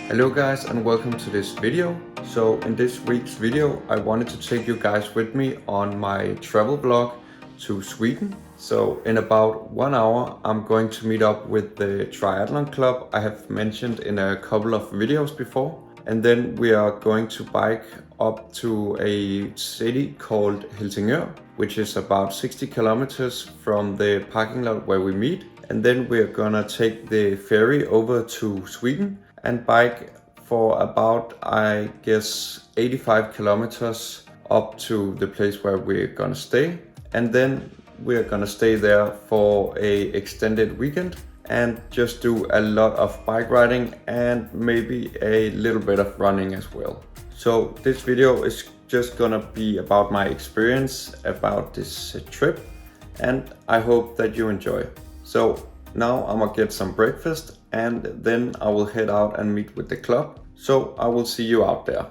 Hello guys and welcome to this video. So in this week's video I wanted to take you guys with me on my travel vlog to Sweden. So in about 1 hour I'm going to meet up with the triathlon club I have mentioned in a couple of videos before. And then we are going to bike up to a city called Helsingør, which is about 60 kilometers from the parking lot where we meet. And then we're gonna take the ferry over to Sweden and bike for about, I guess, 85 kilometers up to the place where we're gonna stay. And then we're gonna stay there for a extended weekend and just do a lot of bike riding and maybe a little bit of running as well. So this video is just gonna be about my experience about this trip, and I hope that you enjoy. So now I'm gonna get some breakfast and then I will head out and meet with the club. So I will see you out there.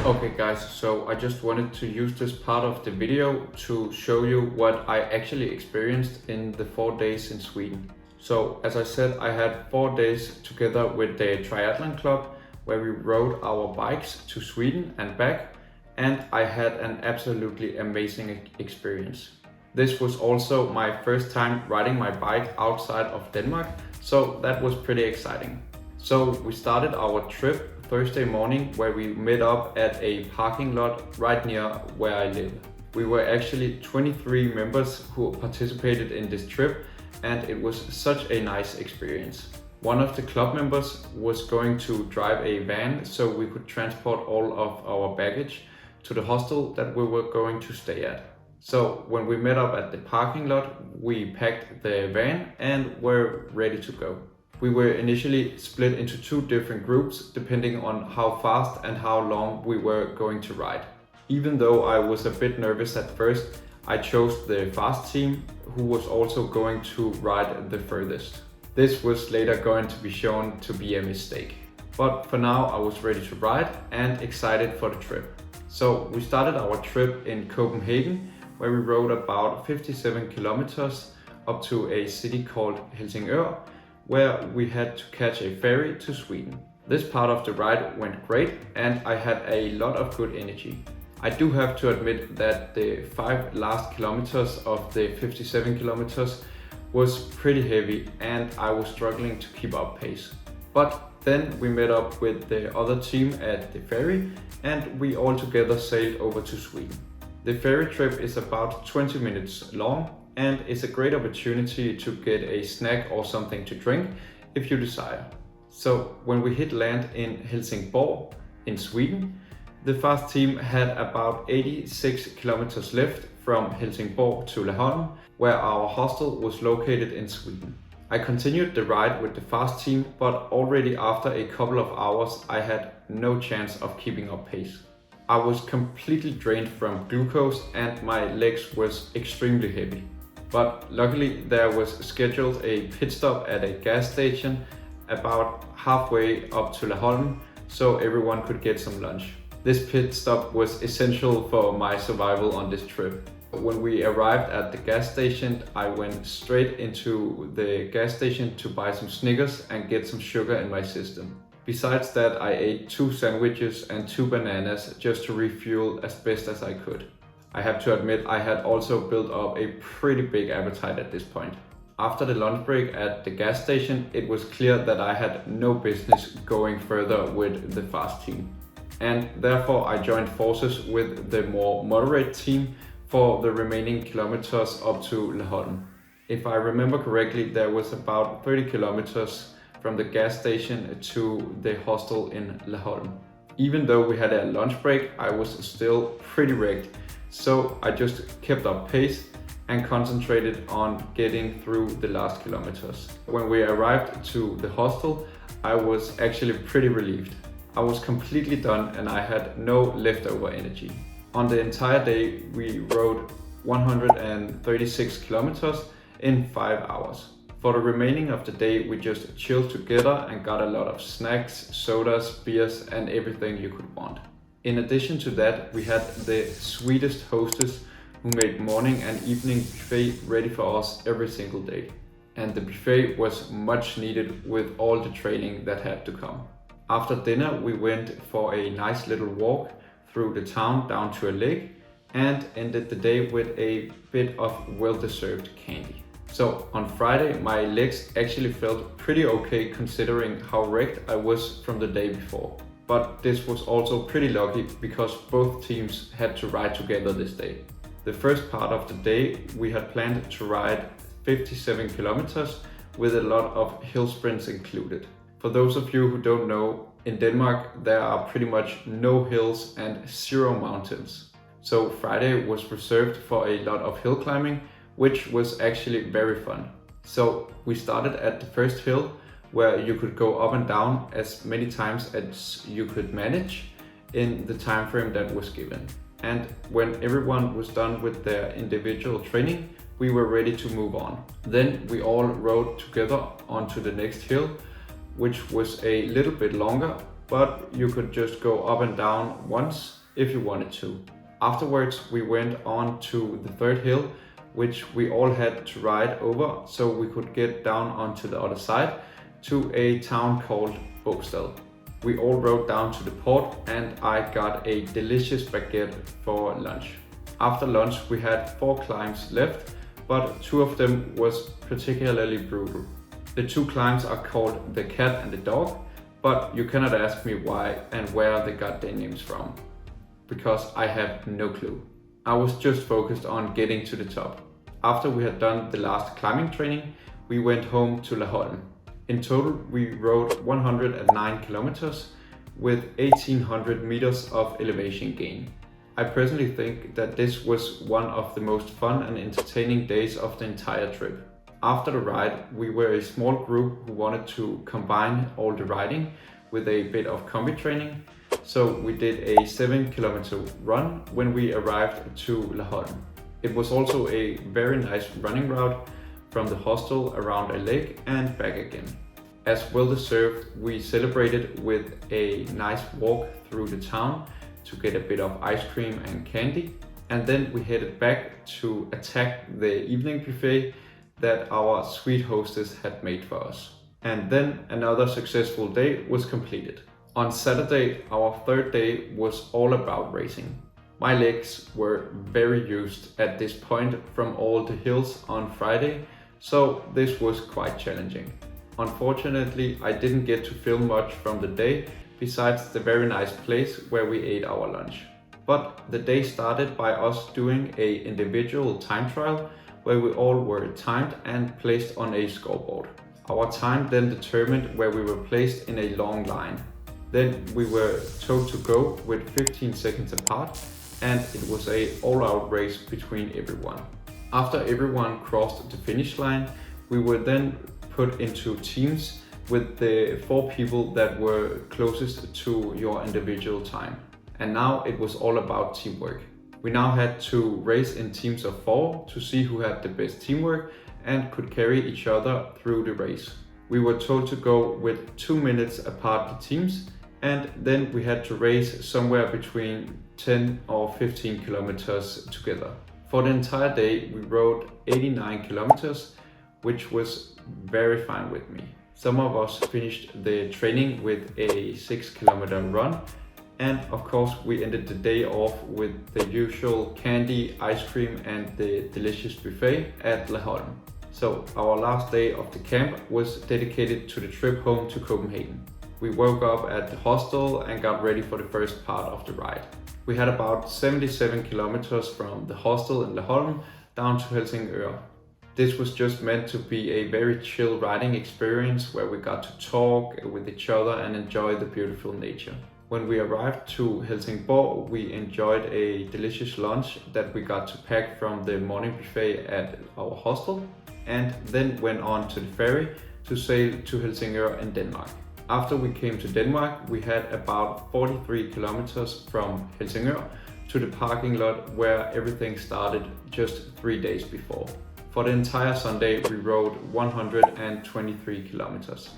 Okay guys, so I just wanted to use this part of the video to show you what I actually experienced in the 4 days in Sweden. So as I said, I had 4 days together with the triathlon club where we rode our bikes to Sweden and back, and I had an absolutely amazing experience. This was also my first time riding my bike outside of Denmark, so that was pretty exciting. So we started our trip Thursday morning where we met up at a parking lot right near where I live. We were actually 23 members who participated in this trip, and it was such a nice experience. One of the club members was going to drive a van so we could transport all of our baggage to the hostel that we were going to stay at. So when we met up at the parking lot, we packed the van and were ready to go. We were initially split into 2 different groups depending on how fast and how long we were going to ride. Even though I was a bit nervous at first, I chose the fast team, who was also going to ride the furthest. This was later going to be shown to be a mistake. But for now I was ready to ride and excited for the trip. So we started our trip in Copenhagen, where we rode about 57 kilometers up to a city called Helsingør, where we had to catch a ferry to Sweden. This part of the ride went great and I had a lot of good energy. I do have to admit that the 5 last kilometers of the 57 kilometers was pretty heavy and I was struggling to keep up pace. But then we met up with the other team at the ferry and we all together sailed over to Sweden. The ferry trip is about 20 minutes long and is a great opportunity to get a snack or something to drink if you desire. So when we hit land in Helsingborg in Sweden, the fast team had about 86 kilometers left from Helsingborg to Laholm, where our hostel was located in Sweden. I continued the ride with the fast team, but already after a couple of hours I had no chance of keeping up pace. I was completely drained from glucose and my legs was extremely heavy. But luckily there was scheduled a pit stop at a gas station about halfway up to Laholm, so everyone could get some lunch. This pit stop was essential for my survival on this trip. When we arrived at the gas station, I went straight into the gas station to buy some Snickers and get some sugar in my system. Besides that, I ate 2 sandwiches and 2 bananas just to refuel as best as I could. I have to admit I had also built up a pretty big appetite at this point. After the lunch break at the gas station, it was clear that I had no business going further with the fast team. And therefore I joined forces with the more moderate team for the remaining kilometers up to Laholm. If I remember correctly, there was about 30 kilometers from the gas station to the hostel in Laholm. Even though we had a lunch break, I was still pretty wrecked, so I just kept up pace and concentrated on getting through the last kilometers. When we arrived to the hostel, I was actually pretty relieved. I was completely done and I had no leftover energy. On the entire day, we rode 136 kilometers in 5 hours. For the remaining of the day, we just chilled together and got a lot of snacks, sodas, beers, and everything you could want. In addition to that, we had the sweetest hostess who made morning and evening buffet ready for us every single day. And the buffet was much needed with all the training that had to come. After dinner, we went for a nice little walk through the town down to a lake and ended the day with a bit of well-deserved candy. So on Friday, my legs actually felt pretty okay considering how wrecked I was from the day before. But this was also pretty lucky because both teams had to ride together this day. The first part of the day, we had planned to ride 57 kilometers with a lot of hill sprints included. For those of you who don't know, in Denmark there are pretty much no hills and 0 mountains. So Friday was reserved for a lot of hill climbing, which was actually very fun. So we started at the first hill where you could go up and down as many times as you could manage in the time frame that was given. And when everyone was done with their individual training, we were ready to move on. Then we all rode together onto the next hill, which was a little bit longer, but you could just go up and down once if you wanted to. Afterwards, we went on to the third hill, which we all had to ride over so we could get down onto the other side to a town called Åsted. We all rode down to the port and I got a delicious baguette for lunch. After lunch, we had 4 climbs left, but 2 of them was particularly brutal. The 2 climbs are called the cat and the dog, but you cannot ask me why and where they got their names from, because I have no clue. I was just focused on getting to the top. After we had done the last climbing training, we went home to Laholm. In total, we rode 109 kilometers with 1800 meters of elevation gain. I personally think that this was one of the most fun and entertaining days of the entire trip. After the ride, we were a small group who wanted to combine all the riding with a bit of combi training. So we did a 7-kilometer run when we arrived to Laholm. It was also a very nice running route from the hostel around a lake and back again. As well deserved, we celebrated with a nice walk through the town to get a bit of ice cream and candy. And then we headed back to attack the evening buffet that our sweet hostess had made for us. And then another successful day was completed. On Saturday, our third day was all about racing. My legs were very used at this point from all the hills on Friday, so this was quite challenging. Unfortunately, I didn't get to film much from the day besides the very nice place where we ate our lunch. But the day started by us doing an individual time trial where we all were timed and placed on a scoreboard. Our time then determined where we were placed in a long line. Then we were told to go with 15 seconds apart, and it was an all-out race between everyone. After everyone crossed the finish line, we were then put into teams with the 4 people that were closest to your individual time. And now it was all about teamwork. We now had to race in teams of 4 to see who had the best teamwork and could carry each other through the race. We were told to go with 2 minutes apart the teams, and then we had to race somewhere between 10 or 15 kilometers together. For the entire day, we rode 89 kilometers, which was very fine with me. Some of us finished the training with a 6-kilometer run, and of course we ended the day off with the usual candy, ice cream and the delicious buffet at Laholm. So our last day of the camp was dedicated to the trip home to Copenhagen. We woke up at the hostel and got ready for the first part of the ride. We had about 77 kilometers from the hostel in Laholm down to Helsingør. This was just meant to be a very chill riding experience where we got to talk with each other and enjoy the beautiful nature. When we arrived to Helsingborg, we enjoyed a delicious lunch that we got to pack from the morning buffet at our hostel, and then went on to the ferry to sail to Helsingør in Denmark. After we came to Denmark, we had about 43 kilometers from Helsingør to the parking lot where everything started just 3 days before. For the entire Sunday, we rode 123 kilometers.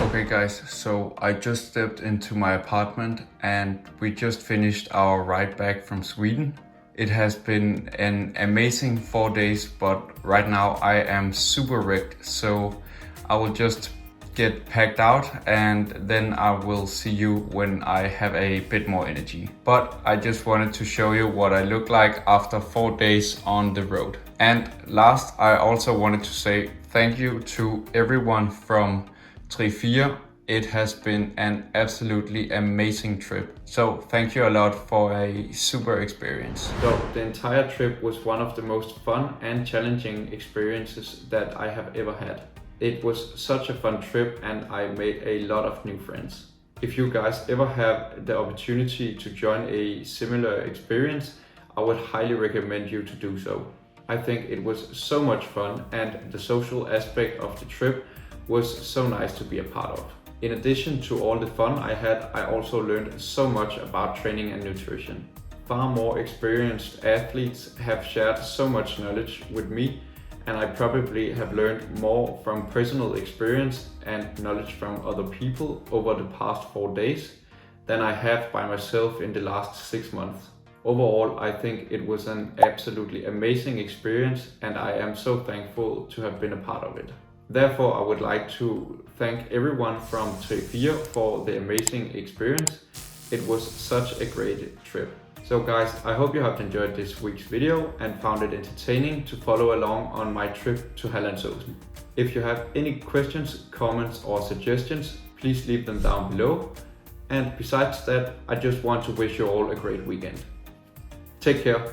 Okay guys, so I just stepped into my apartment and we just finished our ride back from Sweden. It has been an amazing 4 days, but right now I am super wrecked, so I will just get packed out, and then I will see you when I have a bit more energy. But I just wanted to show you what I look like after 4 days on the road. And last, I also wanted to say thank you to everyone from Tri4. It has been an absolutely amazing trip. So thank you a lot for a super experience. So the entire trip was one of the most fun and challenging experiences that I have ever had. It was such a fun trip and I made a lot of new friends. If you guys ever have the opportunity to join a similar experience, I would highly recommend you to do so. I think it was so much fun and the social aspect of the trip was so nice to be a part of. In addition to all the fun I had, I also learned so much about training and nutrition. Far more experienced athletes have shared so much knowledge with me, and I probably have learned more from personal experience and knowledge from other people over the past 4 days than I have by myself in the last 6 months. Overall, I think it was an absolutely amazing experience and I am so thankful to have been a part of it. Therefore, I would like to thank everyone from Tri4 for the amazing experience. It was such a great trip. So guys, I hope you have enjoyed this week's video and found it entertaining to follow along on my trip to Hallandsa. If you have any questions, comments or suggestions, please leave them down below. And besides that, I just want to wish you all a great weekend. Take care.